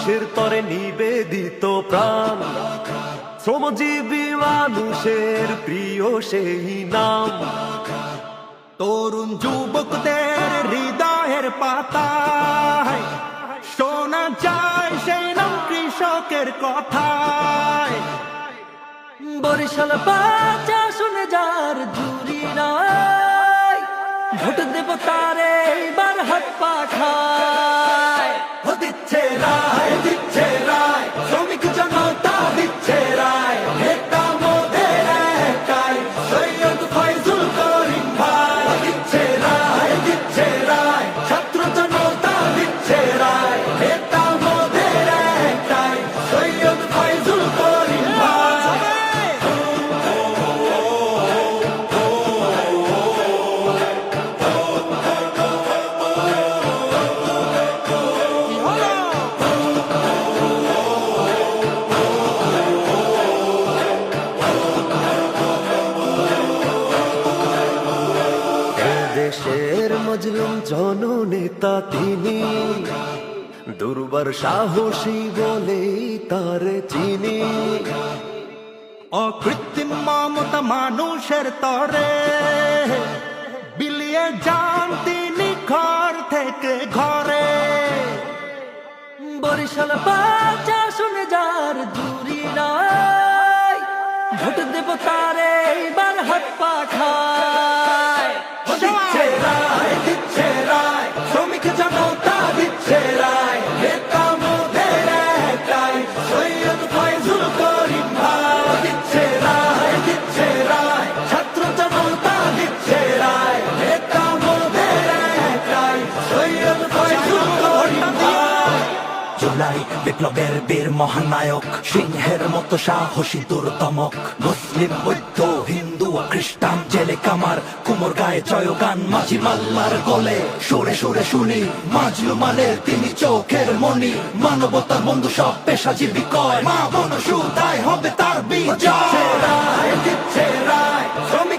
দেশের তরে নিবেদিত প্রাণ, শ্রমজীবী মানুষের প্রিয় সেই নাম। তরুণ যুবকদের হৃদয়ের পাতায় শোনা যায় সেই নাম কৃষকের কথায়। বরিশাল বাচ্চা শুনে যার জুরি নাই, ভোট দেব তারে এইবার হাত পাখায়। দিচ্ছে রায়, দিচ্ছে রায়, শ্রমিক জনতা দিচ্ছে রায়। নেতা মোদের একটাই, সৈয়দ ফয়জুল করিম ভাই। দিচ্ছে রায়, দিচ্ছে রায়, ছাত্র জনতা দিচ্ছে রায়। নেতা মোদের একটাই, সৈয়দ ফয়জুল করিম ভাই। দেশের মজলুম জননেতা তিনি, দুর্বার সাহসী বলেই তার চিনি। অকৃত্রিম মমতা মানুষের তরে বিলিয়ে যান তিনি ঘর থেকে ঘরে। বরিশাল বাচ্চা শুনে যার জুরি নাই, ভোট দেব তারে এইবার হাত পাখায়। দিচ্ছে রায়, দিচ্ছে রায়, শ্রমিক জনতা দিচ্ছে রায়। নেতা মোদের একটাই, সৈয়দ ফয়জুল করিম ভাই। দিচ্ছে রায়, দিচ্ছে রায়, ছাত্র জনতা দিচ্ছে রায়। নেতা মোদের একটাই, সৈয়দ ফয়জুল করিম ভাই। জুলাই বিপ্লবের বীর মহানায়ক, সিংহের মতো সাহসী দুর্দমক। মুসলিম বৌদ্ধ হিন্দু খ্রিস্টান জেলে কামার, কুমোর গায়ে জয়গান মাঝি মাল্লার গলে। সুরে সুরে শুনি মাজলুমানের তিনি চোখের মনি। মানবতার বন্ধু সব পেশাজীবী কয়, মা বোন সুদায় হবে তার বিজয়। দিচ্ছে রায়, দিচ্ছে রায়, শ্রমিক